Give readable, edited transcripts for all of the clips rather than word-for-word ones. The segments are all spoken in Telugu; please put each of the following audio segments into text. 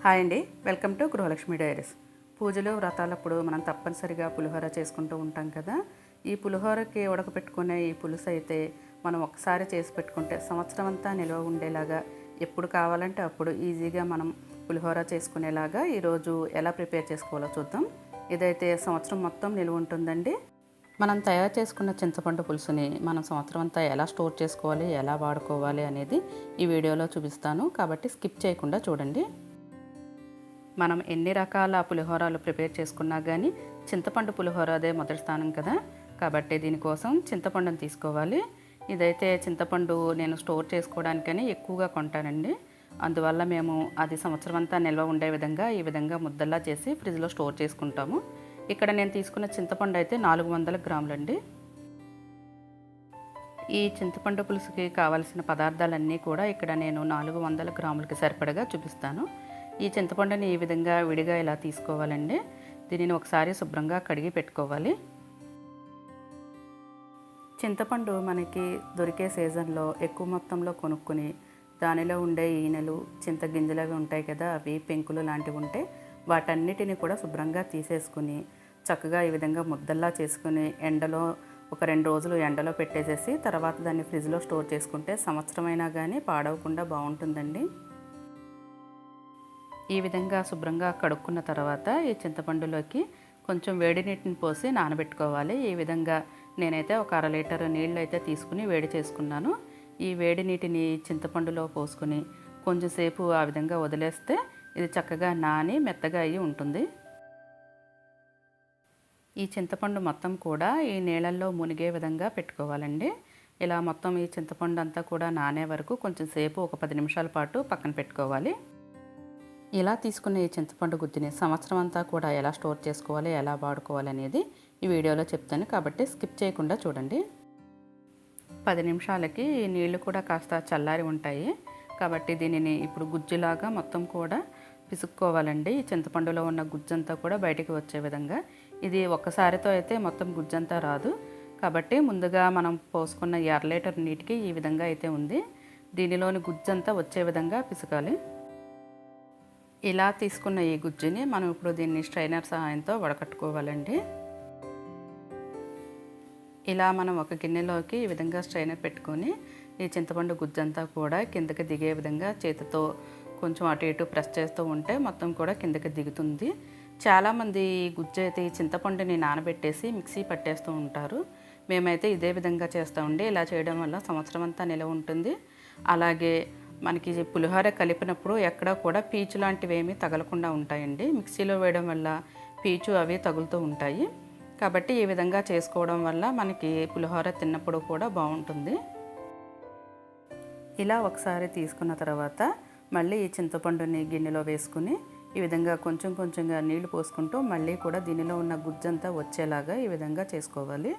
హాయ్ అండి, వెల్కమ్ టు గృహలక్ష్మి డైరీస్. పూజలు వ్రతాలప్పుడు మనం తప్పనిసరిగా పులిహోర చేసుకుంటూ ఉంటాం కదా. ఈ పులిహోరకి ఉడకపెట్టుకునే ఈ పులుసు అయితే మనం ఒకసారి చేసి పెట్టుకుంటే సంవత్సరం అంతా నిల్వ ఉండేలాగా, ఎప్పుడు కావాలంటే అప్పుడు ఈజీగా మనం పులిహోర చేసుకునేలాగా ఈరోజు ఎలా ప్రిపేర్ చేసుకోవాలో చూద్దాం. ఇదైతే సంవత్సరం మొత్తం నిల్వ ఉంటుందండి. మనం తయారు చేసుకున్న చింతపండు పులుసుని మనం సంవత్సరం అంతా ఎలా స్టోర్ చేసుకోవాలి, ఎలా వాడుకోవాలి అనేది ఈ వీడియోలో చూపిస్తాను, కాబట్టి స్కిప్ చేయకుండా చూడండి. మనం ఎన్ని రకాల పులిహోరాలు ప్రిపేర్ చేసుకున్నా కానీ చింతపండు పులిహోర అదే మొదటి స్థానం కదా. కాబట్టి దీనికోసం చింతపండుని తీసుకోవాలి. ఇదైతే చింతపండు నేను స్టోర్ చేసుకోవడానికని ఎక్కువగా కొంటానండి. అందువల్ల మేము అది సంవత్సరం అంతా నిల్వ ఉండే విధంగా ఈ విధంగా ముద్దల్లా చేసి ఫ్రిడ్జ్లో స్టోర్ చేసుకుంటాము. ఇక్కడ నేను తీసుకున్న చింతపండు అయితే 400 గ్రాములండి. ఈ చింతపండు పులుసుకి కావాల్సిన పదార్థాలన్నీ కూడా ఇక్కడ నేను 400 గ్రాములకి సరిపడగా చూపిస్తాను. ఈ చింతపండుని ఈ విధంగా విడిగా ఇలా తీసుకోవాలండి. దీనిని ఒకసారి శుభ్రంగా కడిగి పెట్టుకోవాలి. చింతపండు మనకి దొరికే సీజన్లో ఎక్కువ మొత్తంలో కొనుక్కొని దానిలో ఉండే ఈనెలు, చింతగింజలు అవి ఉంటాయి కదా, అవి పెంకులు లాంటివి ఉంటే వాటన్నిటిని కూడా శుభ్రంగా తీసేసుకుని చక్కగా ఈ విధంగా ముద్దల్లా చేసుకుని ఎండలో ఒక 2 రోజులు ఎండలో పెట్టేసేసి తర్వాత దాన్ని ఫ్రిడ్జ్లో స్టోర్ చేసుకుంటే సంవత్సరమైనా కానీ పాడవకుండా బాగుంటుందండి. ఈ విధంగా శుభ్రంగా కడుక్కున్న తర్వాత ఈ చింతపండులోకి కొంచెం వేడి నీటిని పోసి నానబెట్టుకోవాలి. ఈ విధంగా నేనైతే ఒక 1/2 లీటర్ నీళ్ళు అయితే తీసుకుని వేడి చేసుకున్నాను. ఈ వేడి నీటిని చింతపండులో పోసుకుని కొంచెంసేపు ఆ విధంగా వదిలేస్తే ఇది చక్కగా నాని మెత్తగా అయ్యి ఉంటుంది. ఈ చింతపండు మొత్తం కూడా ఈ నీళ్ళల్లో మునిగే విధంగా పెట్టుకోవాలండి. ఇలా మొత్తం ఈ చింతపండు అంతా కూడా నానే వరకు కొంచెం సేపు ఒక 10 నిమిషాల పాటు పక్కన పెట్టుకోవాలి. ఇలా తీసుకున్న ఈ చింతపండు గుజ్జుని సంవత్సరం అంతా కూడా ఎలా స్టోర్ చేసుకోవాలి, ఎలా వాడుకోవాలి అనేది ఈ వీడియోలో చెప్తాను, కాబట్టి స్కిప్ చేయకుండా చూడండి. 10 నిమిషాలకి ఈ నీళ్లు కూడా కాస్త చల్లారి ఉంటాయి, కాబట్టి దీనిని ఇప్పుడు గుజ్జులాగా మొత్తం కూడా పిసుక్కోవాలండి. ఈ చింతపండులో ఉన్న గుజ్జంతా కూడా బయటికి వచ్చే విధంగా. ఇది ఒక్కసారితో అయితే మొత్తం గుజ్జంతా రాదు, కాబట్టి ముందుగా మనం పోసుకున్న 1/2 లీటర్ నీటికి ఈ విధంగా అయితే ఉంది. దీనిలోని గుజ్జంతా వచ్చే విధంగా పిసుకాలి. ఇలా తీసుకున్న ఈ గుజ్జుని మనం ఇప్పుడు దీన్ని స్ట్రైనర్ సహాయంతో వడకట్టుకోవాలండి. ఇలా మనం ఒక గిన్నెలోకి ఈ విధంగా స్ట్రైనర్ పెట్టుకొని ఈ చింతపండు గుజ్జంతా కూడా కిందకి దిగే విధంగా చేతితో కొంచెం అటు ఇటు ప్రెస్ చేస్తూ ఉంటే మొత్తం కూడా కిందకి దిగుతుంది. చాలామంది ఈ గుజ్జు అయితే ఈ చింతపండుని నానబెట్టేసి మిక్సీ పట్టేస్తూ ఉంటారు. మేమైతే ఇదే విధంగా చేస్తామండి. ఇలా చేయడం వల్ల సంవత్సరం అంతా నిలవ ఉంటుంది. అలాగే మనకి పులిహోర కలిపినప్పుడు ఎక్కడ కూడా పీచు లాంటివి ఏమీ తగలకుండా ఉంటాయండి. మిక్సీలో వేయడం వల్ల పీచు అవి తగులుతూ ఉంటాయి. కాబట్టి ఈ విధంగా చేసుకోవడం వల్ల మనకి పులిహోర తిన్నప్పుడు కూడా బాగుంటుంది. ఇలా ఒకసారి తీసుకున్న తర్వాత మళ్ళీ ఈ చింతపండుని గిన్నెలో వేసుకుని ఈ విధంగా కొంచెం కొంచెంగా నీళ్లు పోసుకుంటూ మళ్ళీ కూడా దీనిలో ఉన్న గుజ్జంతా వచ్చేలాగా ఈ విధంగా చేసుకోవాలి.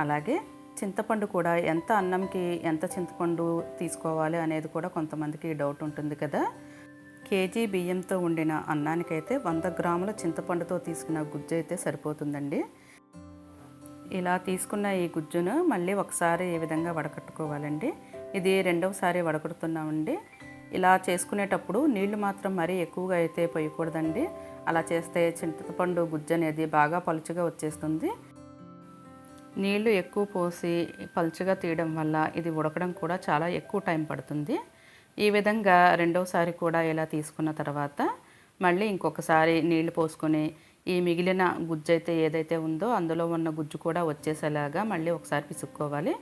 అలాగే చింతపండు కూడా ఎంత అన్నంకి ఎంత చింతపండు తీసుకోవాలి అనేది కూడా కొంతమందికి డౌట్ ఉంటుంది కదా. కేజీ బియ్యంతో వండిన అన్నానికైతే 100 గ్రాముల చింతపండుతో తీసుకున్న గుజ్జు అయితే సరిపోతుందండి. ఇలా తీసుకున్న ఈ గుజ్జును మళ్ళీ ఒకసారి ఈ విధంగా వడకట్టుకోవాలండి. ఇది రెండవసారి వడకడుతున్నామండి. ఇలా చేసుకునేటప్పుడు నీళ్లు మాత్రం మరీ ఎక్కువగా అయితే పోయకూడదండి. అలా చేస్తే చింతపండు గుజ్జు అనేది బాగా పలుచగా వచ్చేస్తుంది. నీళ్లు ఎక్కువ పోసి పలుచగా తీయడం వల్ల ఇది ఉడకడం కూడా చాలా ఎక్కువ టైం పడుతుంది. ఈ విధంగా రెండవసారి కూడా ఇలా తీసుకున్న తర్వాత మళ్ళీ ఇంకొకసారి నీళ్లు పోసుకొని ఈ మిగిలిన గుజ్జు అయితే ఏదైతే ఉందో అందులో ఉన్న గుజ్జు కూడా వచ్చేసేలాగా మళ్ళీ ఒకసారి పిసుక్కోవాలి.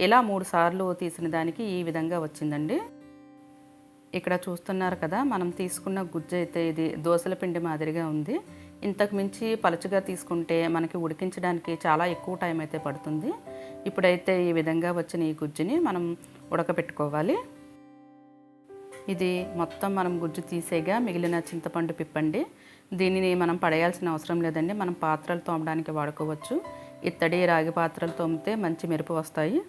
ఇలా 3 సార్లు తీసిన దానికి ఈ విధంగా వచ్చిందండి. ఇక్కడ చూస్తున్నారు కదా, మనం తీసుకున్న గుజ్జు అయితే ఇది దోసల పిండి మాదిరిగా ఉంది. ఇంతకు మించి పలుచగా తీసుకుంటే మనకి ఉడికించడానికి చాలా ఎక్కువ టైం అయితే పడుతుంది. ఇప్పుడైతే ఈ విధంగా వచ్చిన ఈ గుజ్జుని మనం ఉడకబెట్టుకోవాలి. ఇది మొత్తం మనం గుజ్జు తీసేగా మిగిలిన చింతపండు పిప్పండి. దీనిని మనం పడేయాల్సిన అవసరం లేదండి. మనం పాత్రలు తోమడానికి వాడుకోవచ్చు. ఇత్తడి, రాగి పాత్రలు తోమితే మంచి మెరుపు వస్తాయి.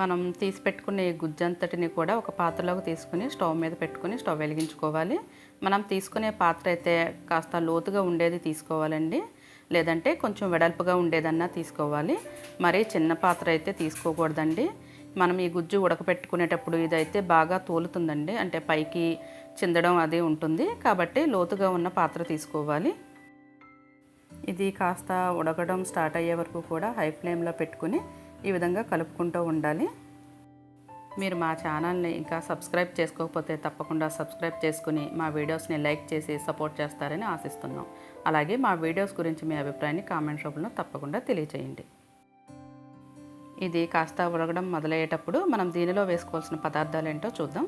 మనం తీసి పెట్టుకున్న ఈ గుజ్జంతటిని కూడా ఒక పాత్రలోకి తీసుకుని స్టవ్ మీద పెట్టుకుని స్టవ్ వెలిగించుకోవాలి. మనం తీసుకునే పాత్ర అయితే కాస్త లోతుగా ఉండేది తీసుకోవాలండి, లేదంటే కొంచెం వెడల్పుగా ఉండేదన్నా తీసుకోవాలి. మరీ చిన్న పాత్ర అయితే తీసుకోకూడదండి. మనం ఈ గుజ్జు ఉడకపెట్టుకునేటప్పుడు ఇదైతే బాగా తోలుతుందండి, అంటే పైకి చిందడం అది ఉంటుంది. కాబట్టి లోతుగా ఉన్న పాత్ర తీసుకోవాలి. ఇది కాస్త ఉడకడం స్టార్ట్ అయ్యే వరకు కూడా హై ఫ్లేమ్లో పెట్టుకుని ఈ విధంగా కలుపుకుంటూ ఉండాలి. మీరు మా ఛానల్ని ఇంకా సబ్స్క్రైబ్ చేసుకోకపోతే తప్పకుండా సబ్స్క్రైబ్ చేసుకుని మా వీడియోస్ని లైక్ చేసి సపోర్ట్ చేస్తారని ఆశిస్తున్నాం. అలాగే మా వీడియోస్ గురించి మీ అభిప్రాయాన్ని కామెంట్ రూపంలో తప్పకుండా తెలియజేయండి. ఇది కాస్త ఉడకడం మొదలయ్యేటప్పుడు మనం దీనిలో వేసుకోవాల్సిన పదార్థాలు ఏంటో చూద్దాం.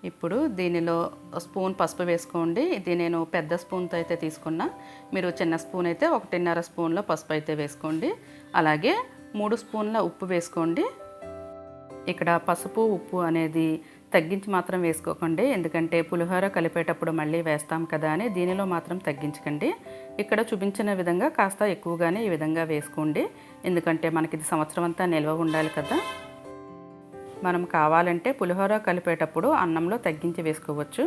ఇప్పుడు దీనిలో స్పూన్ పసుపు వేసుకోండి. ఇది నేను పెద్ద స్పూన్తో అయితే తీసుకున్నా. మీరు చిన్న స్పూన్ అయితే 1.5 స్పూన్ల పసుపు అయితే వేసుకోండి. అలాగే 3 స్పూన్ల ఉప్పు వేసుకోండి. ఇక్కడ పసుపు ఉప్పు అనేది తగ్గించి మాత్రం వేసుకోకండి, ఎందుకంటే పులిహోర కలిపేటప్పుడు మళ్ళీ వేస్తాం కదా అని దీనిలో మాత్రం తగ్గించకండి. ఇక్కడ చూపించిన విధంగా కాస్త ఎక్కువగానే ఈ విధంగా వేసుకోండి, ఎందుకంటే మనకి ఇది సంవత్సరం అంతా నిల్వ ఉండాలి కదా. మనం కావాలంటే పులిహోర కలిపేటప్పుడు అన్నంలో తగ్గించి వేసుకోవచ్చు.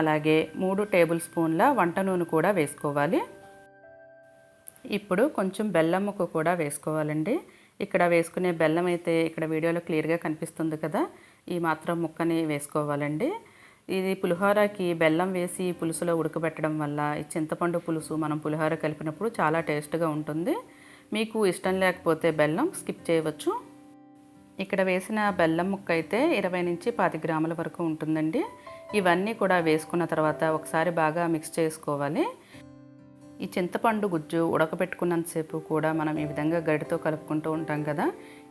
అలాగే 3 టేబుల్ స్పూన్ల వంట నూనె కూడా వేసుకోవాలి. ఇప్పుడు కొంచెం బెల్లం ముక్క కూడా వేసుకోవాలండి. ఇక్కడ వేసుకునే బెల్లం అయితే ఇక్కడ వీడియోలో క్లియర్గా కనిపిస్తుంది కదా, ఈ మాత్రం ముక్కని వేసుకోవాలండి. ఇది పులిహోరకి బెల్లం వేసి పులుసులో ఉడకబెట్టడం వల్ల ఈ చింతపండు పులుసు మనం పులిహోర కలిపినప్పుడు చాలా టేస్ట్గా ఉంటుంది. మీకు ఇష్టం లేకపోతే బెల్లం స్కిప్ చేయవచ్చు. ఇక్కడ వేసిన బెల్లం ముక్క అయితే 20 నుంచి 25 గ్రాముల వరకు ఉంటుందండి. ఇవన్నీ కూడా వేసుకున్న తర్వాత ఒకసారి బాగా మిక్స్ చేసుకోవాలి. ఈ చింతపండు గుజ్జు ఉడకబెట్టుకున్నంతసేపు కూడా మనం ఈ విధంగా గరిటెతో కలుపుకుంటూ ఉంటాం కదా.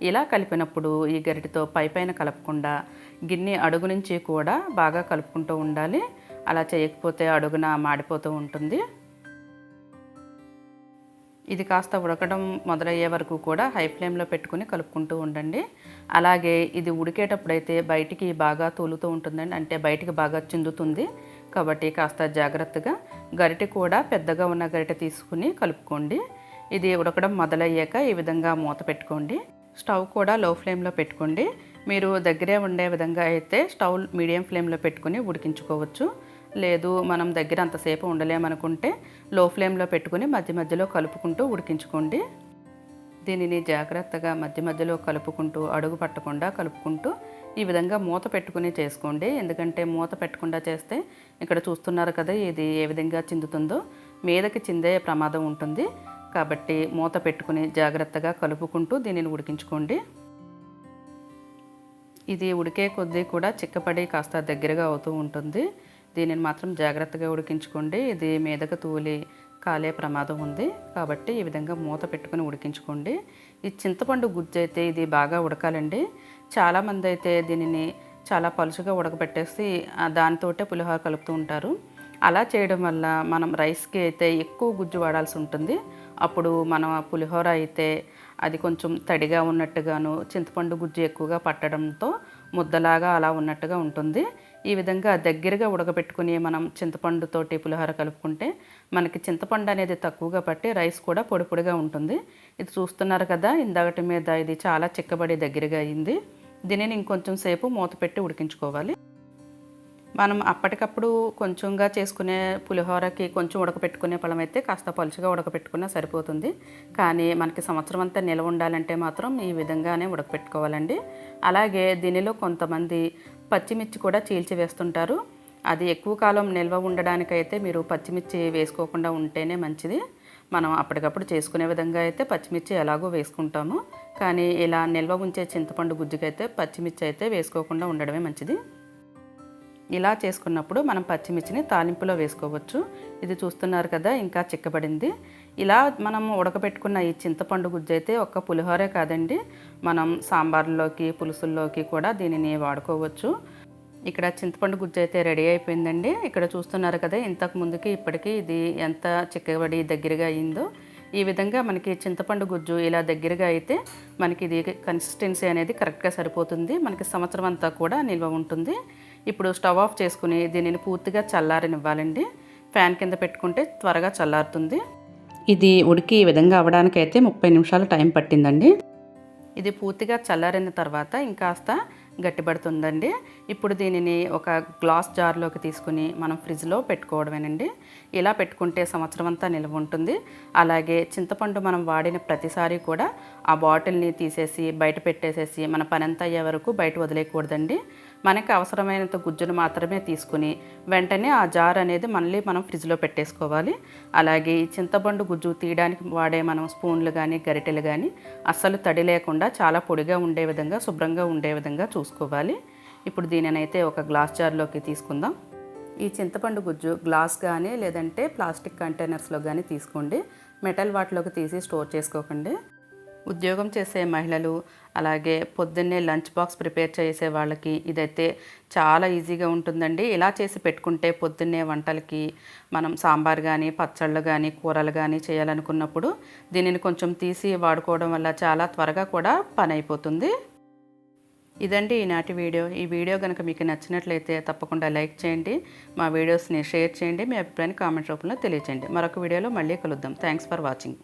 ఇలా కలిపినప్పుడు ఈ గరిటెతో పైపైన కలపకుండా గిన్నె అడుగు నుంచి కూడా బాగా కలుపుకుంటూ ఉండాలి. అలా చేయకపోతే అడుగున మాడిపోతూ ఉంటుంది. ఇది కాస్త ఉడకడం మొదలయ్యే వరకు కూడా హై ఫ్లేమ్లో పెట్టుకుని కలుపుకుంటూ ఉండండి. అలాగే ఇది ఉడికేటప్పుడైతే బయటికి బాగా తూలుతూ ఉంటుందండి, అంటే బయటికి బాగా చిందుతుంది. కాబట్టి కాస్త జాగ్రత్తగా గరిటె కూడా పెద్దగా ఉన్న గరిటె తీసుకుని కలుపుకోండి. ఇది ఉడకడం మొదలయ్యాక ఈ విధంగా మూత పెట్టుకోండి. స్టవ్ కూడా లో ఫ్లేమ్లో పెట్టుకోండి. మీరు దగ్గరే ఉండే విధంగా అయితే స్టవ్ మీడియం ఫ్లేమ్లో పెట్టుకుని ఉడికించుకోవచ్చు. లేదు మనం దగ్గర అంతసేపు ఉండలేమనుకుంటే లో ఫ్లేమ్లో పెట్టుకుని మధ్య మధ్యలో కలుపుకుంటూ ఉడికించుకోండి. దీనిని జాగ్రత్తగా మధ్య మధ్యలో కలుపుకుంటూ అడుగు పట్టకుండా కలుపుకుంటూ ఈ విధంగా మూత పెట్టుకుని చేసుకోండి. ఎందుకంటే మూత పెట్టకుండా చేస్తే ఇక్కడ చూస్తున్నారు కదా ఇది ఏ విధంగా చిందుతుందో, మీదకి చిందే ప్రమాదం ఉంటుంది. కాబట్టి మూత పెట్టుకుని జాగ్రత్తగా కలుపుకుంటూ దీనిని ఉడికించుకోండి. ఇది ఉడికే కొద్దీ కూడా చిక్కపడి కాస్త దగ్గరగా అవుతూ ఉంటుంది. దీనిని మాత్రం జాగ్రత్తగా ఉడికించుకోండి. ఇది మీదకు తూలి కాలే ప్రమాదం ఉంది. కాబట్టి ఈ విధంగా మూత పెట్టుకుని ఉడికించుకోండి. ఈ చింతపండు గుజ్జు అయితే ఇది బాగా ఉడకాలండి. చాలామంది అయితే దీనిని చాలా పలుచగా ఉడకబెట్టేసి దానితోటే పులిహోర కలుపుతూ ఉంటారు. అలా చేయడం వల్ల మనం రైస్కి అయితే ఎక్కువ గుజ్జు వాడాల్సి ఉంటుంది. అప్పుడు మన పులిహోర అయితే అది కొంచెం తడిగా ఉన్నట్టుగాను చింతపండు గుజ్జు ఎక్కువగా పట్టడంతో ముద్దలాగా అలా ఉన్నట్టుగా ఉంటుంది. ఈ విధంగా దగ్గరగా ఉడకబెట్టుకుని మనం చింతపండుతోటి పులిహోర కలుపుకుంటే మనకి చింతపండు అనేది తక్కువగా పట్టి రైస్ కూడా పొడి పొడిగా ఉంటుంది. ఇది చూస్తున్నారు కదా, ఇందాకటి మీద ఇది చాలా చిక్కబడి దగ్గరగా అయింది. దీనిని ఇంకొంచెం సేపు మూత పెట్టి ఉడికించుకోవాలి. మనం అప్పటికప్పుడు కొంచెంగా చేసుకునే పులిహోరకి కొంచెం ఉడకపెట్టుకునే పళ్ళం అయితే కాస్త పలుచగా ఉడకపెట్టుకున్నా సరిపోతుంది. కానీ మనకి సంవత్సరం అంతా నిల్వ ఉండాలంటే మాత్రం ఈ విధంగానే ఉడకపెట్టుకోవాలండి. అలాగే దీనిలో కొంతమంది పచ్చిమిర్చి కూడా చీల్చి వేస్తుంటారు. అది ఎక్కువ కాలం నిల్వ ఉండడానికైతే మీరు పచ్చిమిర్చి వేసుకోకుండా ఉంటేనే మంచిది. మనం అప్పటికప్పుడు చేసుకునే విధంగా అయితే పచ్చిమిర్చి ఎలాగో వేసుకుంటాము. కానీ ఇలా నిల్వ ఉంచే చింతపండు గుజ్జుకైతే పచ్చిమిర్చి అయితే వేసుకోకుండా ఉండడమే మంచిది. ఇలా చేసుకున్నప్పుడు మనం పచ్చిమిర్చిని తాలింపులో వేసుకోవచ్చు. ఇది చూస్తున్నారు కదా, ఇంకా చిక్కబడింది. ఇలా మనం ఉడకబెట్టుకున్న ఈ చింతపండు గుజ్జు అయితే ఒక్క పులిహోరే కాదండి, మనం సాంబార్లోకి పులుసుల్లోకి కూడా దీనిని వాడుకోవచ్చు. ఇక్కడ చింతపండు గుజ్జు అయితే రెడీ అయిపోయిందండి. ఇక్కడ చూస్తున్నారు కదా, ఇంతకు ముందుకి ఇప్పటికీ ఇది ఎంత చిక్కబడి దగ్గరగా అయిందో. ఈ విధంగా మనకి చింతపండు గుజ్జు ఇలా దగ్గరగా అయితే మనకి ఇది కన్సిస్టెన్సీ అనేది కరెక్ట్గా సరిపోతుంది. మనకి సంవత్సరం అంతా కూడా నిల్వ ఉంటుంది. ఇప్పుడు స్టవ్ ఆఫ్ చేసుకుని దీనిని పూర్తిగా చల్లారనివ్వాలండి. ఫ్యాన్ కింద పెట్టుకుంటే త్వరగా చల్లారుతుంది. ఇది ఉడికి ఈ విధంగా అవ్వడానికైతే 30 నిమిషాలు టైం పట్టిందండి. ఇది పూర్తిగా చల్లారిన తర్వాత ఇంకాస్త గట్టిపడుతుందండి. ఇప్పుడు దీనిని ఒక గ్లాస్ జార్లోకి తీసుకుని మనం ఫ్రిడ్జ్లో పెట్టుకోవడమేనండి. ఇలా పెట్టుకుంటే సంవత్సరం అంతా నిల్వ ఉంటుంది. అలాగే చింతపండు మనం వాడిన ప్రతిసారి కూడా ఆ బాటిల్ని తీసేసి బయట పెట్టేసేసి మన పనంతా అయ్యే వరకు బయట వదిలేయకూడదండి. మనకి అవసరమైనంత గుజ్జును మాత్రమే తీసుకుని వెంటనే ఆ జార్ అనేది మళ్ళీ మనం ఫ్రిడ్జ్లో పెట్టేసుకోవాలి. అలాగే ఈ చింతపండు గుజ్జు తీయడానికి వాడే మనం స్పూన్లు కానీ గరిటెలు కానీ అస్సలు తడి లేకుండా చాలా పొడిగా ఉండే విధంగా శుభ్రంగా ఉండే విధంగా చూసుకోవాలి. ఇప్పుడు దీనినైతే ఒక గ్లాస్ జార్లోకి తీసుకుందాం. ఈ చింతపండు గుజ్జు గ్లాస్ కానీ లేదంటే ప్లాస్టిక్ కంటైనర్స్లో కానీ తీసుకోండి. మెటల్ వాటిలోకి తీసి స్టోర్ చేసుకోకండి. ఉద్యోగం చేసే మహిళలు అలాగే పొద్దున్నే లంచ్ బాక్స్ ప్రిపేర్ చేసే వాళ్ళకి ఇదైతే చాలా ఈజీగా ఉంటుందండి. ఇలా చేసి పెట్టుకుంటే పొద్దున్నే వంటలకి మనం సాంబార్ కానీ పచ్చళ్ళు కానీ కూరలు కానీ చేయాలనుకున్నప్పుడు దీనిని కొంచెం తీసి వాడుకోవడం వల్ల చాలా త్వరగా కూడా పని అయిపోతుంది. ఇదండి ఈనాటి వీడియో. ఈ వీడియో కనుక మీకు నచ్చినట్లయితే తప్పకుండా లైక్ చేయండి. మా వీడియోస్ని షేర్ చేయండి. మీ అభిప్రాయాన్ని కామెంట్ రూపంలో తెలియచేయండి. మరొక వీడియోలో మళ్ళీ కలుద్దాం. Thanks for watching.